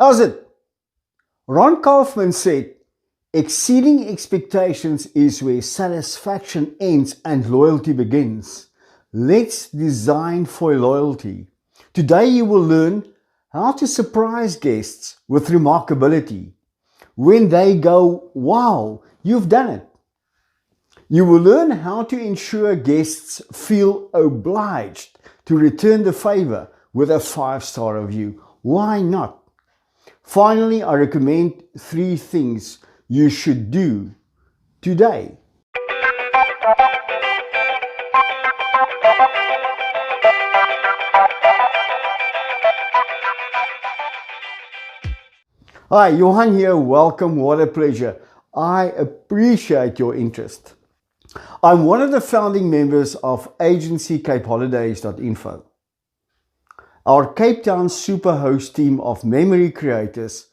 How's it? Ron Kaufman said, exceeding expectations is where satisfaction ends and loyalty begins. Let's design for loyalty. Today you will learn how to surprise guests with remarkability. When they go, wow, you've done it. You will learn how to ensure guests feel obliged to return the favor with a 5-star review. Why not? Finally, I recommend 3 things you should do today. Hi, Johan here. Welcome. What a pleasure. I appreciate your interest. I'm one of the founding members of Agency.CapeHolidays.Info. Our Cape Town superhost team of memory creators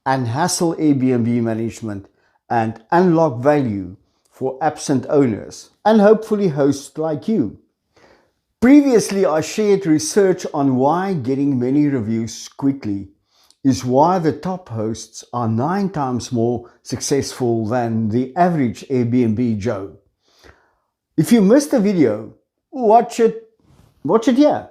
and hassle Airbnb management and unlock value for absent owners and hopefully hosts like you. Previously, I shared research on why getting many reviews quickly is why the top hosts are 9 times more successful than the average Airbnb Joe. If you missed the video, watch it here.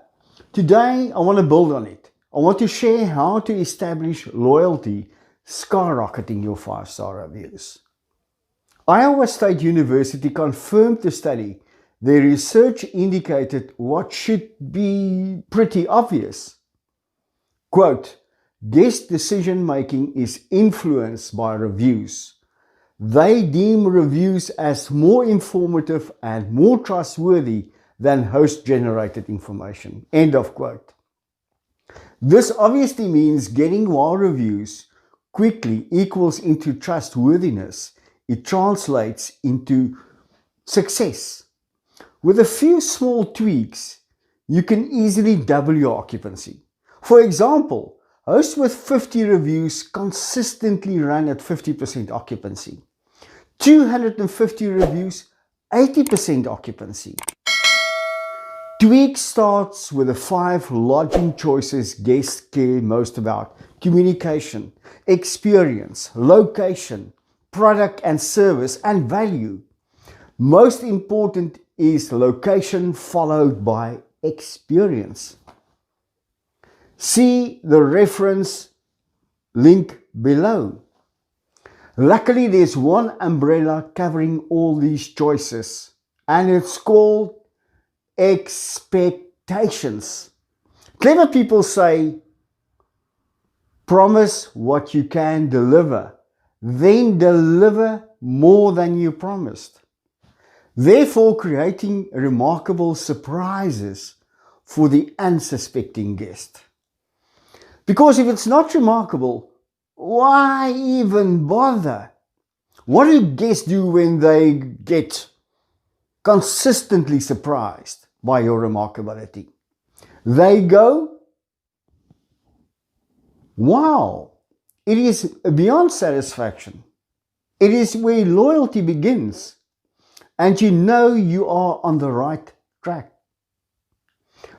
Today, I want to build on it. I want to share how to establish loyalty, skyrocketing your 5-star reviews. Iowa State University confirmed the study. Their research indicated what should be pretty obvious. Quote, guest decision-making is influenced by reviews. They deem reviews as more informative and more trustworthy than host-generated information. End of quote. This obviously means getting wow reviews quickly equals into trustworthiness. It translates into success. With a few small tweaks, you can easily double your occupancy. For example, hosts with 50 reviews consistently run at 50% occupancy. 250 reviews, 80% occupancy. Tweak starts with the 5 lodging choices guests care most about: communication, experience, location, product and service, and value. Most important is location followed by experience. See the reference link below. Luckily, there's one umbrella covering all these choices, and it's called expectations. Clever people say, promise what you can deliver, then deliver more than you promised. Therefore, creating remarkable surprises for the unsuspecting guest. Because if it's not remarkable, why even bother? What do guests do when they get consistently surprised by your remarkability? They go, wow! It is beyond satisfaction. It is where loyalty begins, and you know you are on the right track.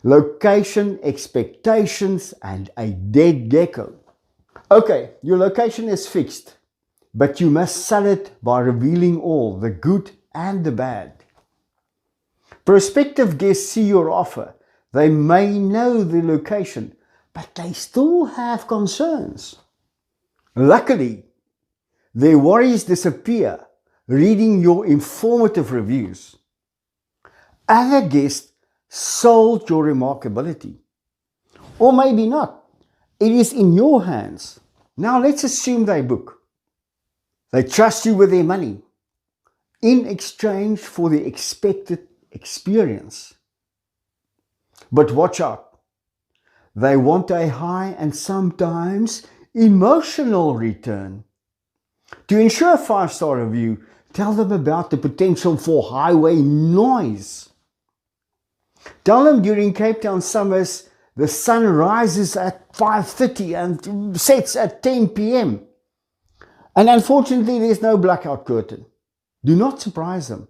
Location, expectations, and a dead gecko. Okay, your location is fixed, but you must sell it by revealing all, the good and the bad. Prospective guests see your offer. They may know the location, but they still have concerns. Luckily, their worries disappear reading your informative reviews. Other guests sold your remarkability. Or maybe not. It is in your hands. Now let's assume they book. They trust you with their money in exchange for the expected experience. But watch out. They want a high and sometimes emotional return. To ensure a 5-star review, tell them about the potential for highway noise. Tell them during Cape Town summers, the sun rises at 5:30 and sets at 10 p.m. And unfortunately, there's no blackout curtain. Do not surprise them.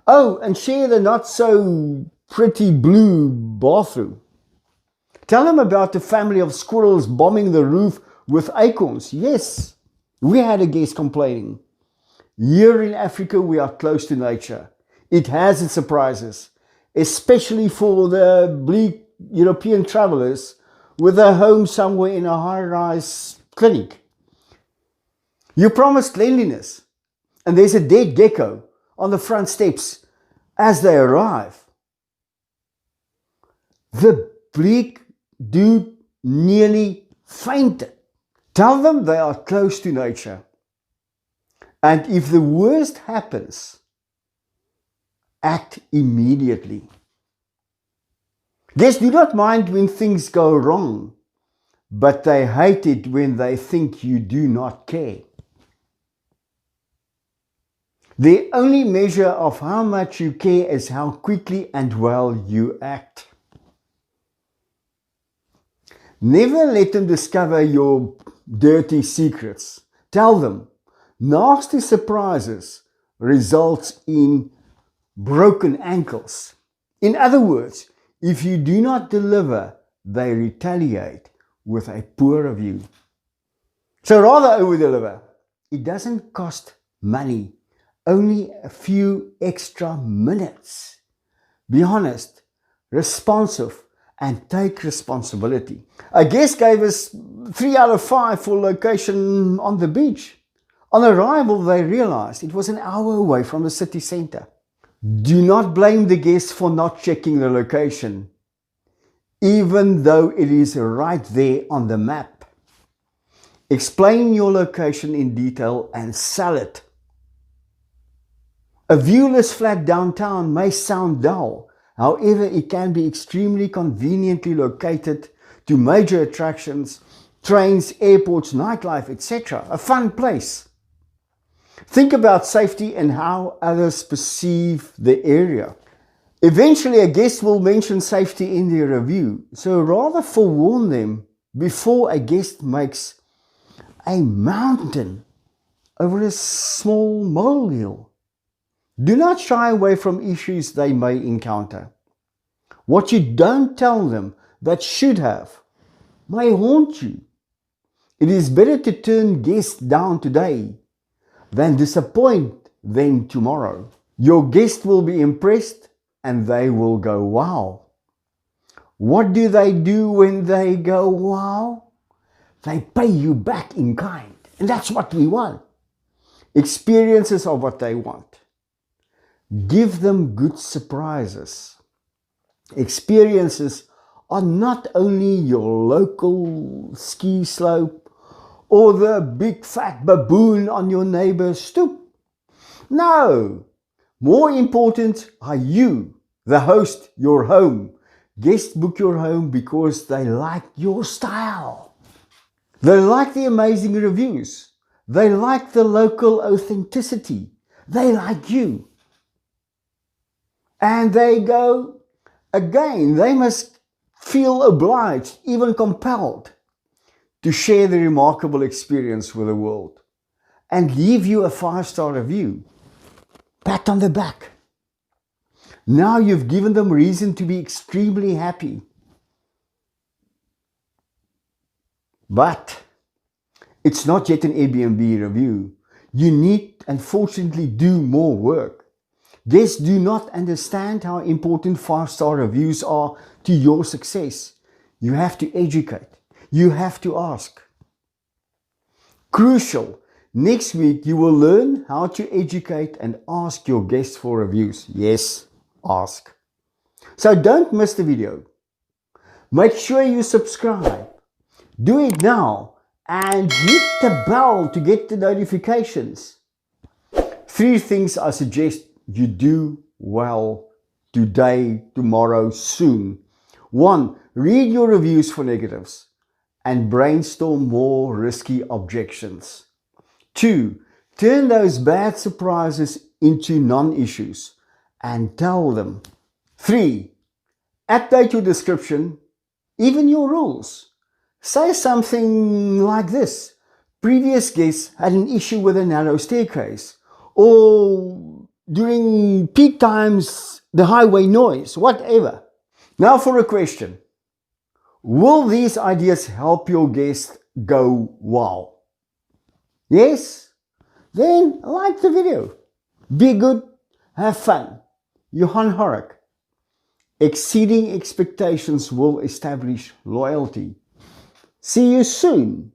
Oh, and share the not so pretty blue bathroom. Tell them about the family of squirrels bombing the roof With acorns, yes, we had a guest complaining. Here in Africa, we are close to nature. It has its surprises, especially for the bleak European travelers with a home somewhere in a high-rise clinic. You promised cleanliness, and there's a dead gecko on the front steps as they arrive. The bleak dude nearly fainted. Tell them they are close to nature. And if the worst happens, act immediately. Guests do not mind when things go wrong, but they hate it when they think you do not care. The only measure of how much you care is how quickly and well you act. Never let them discover your dirty secrets. Tell them nasty surprises results in broken ankles. In other words, if you do not deliver, they retaliate with a poor review. So rather over-deliver. It doesn't cost money, only a few extra minutes. Be honest, responsive, and take responsibility. A guest gave us 3 out of 5 for location on the beach. On arrival, they realized it was an hour away from the city center. Do not blame the guest for not checking the location, even though it is right there on the map. Explain your location in detail and sell it. A viewless flat downtown may sound dull. However, it can be extremely conveniently located to major attractions, trains, airports, nightlife, etc. A fun place. Think about safety and how others perceive the area. Eventually, a guest will mention safety in their review, so rather forewarn them before a guest makes a mountain over a small molehill. Do not shy away from issues they may encounter. What you don't tell them but should have may haunt you. It is better to turn guests down today than disappoint them tomorrow. Your guest will be impressed and they will go, wow. What do they do when they go, wow? They pay you back in kind. And that's what we want. Experiences are what they want. Give them good surprises. Experiences are not only your local ski slope or the big fat baboon on your neighbor's stoop. No, more important are you, the host, your home. Guests book your home because they like your style. They like the amazing reviews. They like the local authenticity. They like you. And they go, again, they must feel obliged, even compelled, to share the remarkable experience with the world and leave you a 5-star review. Pat on the back. Now you've given them reason to be extremely happy. But it's not yet an Airbnb review. You need, unfortunately, do more work. Guests do not understand how important 5-star reviews are to your success. You have to educate. You have to ask. Crucial. Next week, you will learn how to educate and ask your guests for reviews. Yes, ask. So don't miss the video. Make sure you subscribe. Do it now and hit the bell to get the notifications. 3 things I suggest you do well today, tomorrow, soon. 1. Read your reviews for negatives and brainstorm more risky objections. 2. Turn those bad surprises into non-issues and tell them. 3. Update your description, even your rules. Say something like this. Previous guests had an issue with a narrow staircase, or during peak times, the highway noise, whatever. Now for a question. Will these ideas help your guests go wow. Yes? Then like the video. Be good, have fun. Johan Horrocks. Exceeding expectations will establish loyalty. See you soon.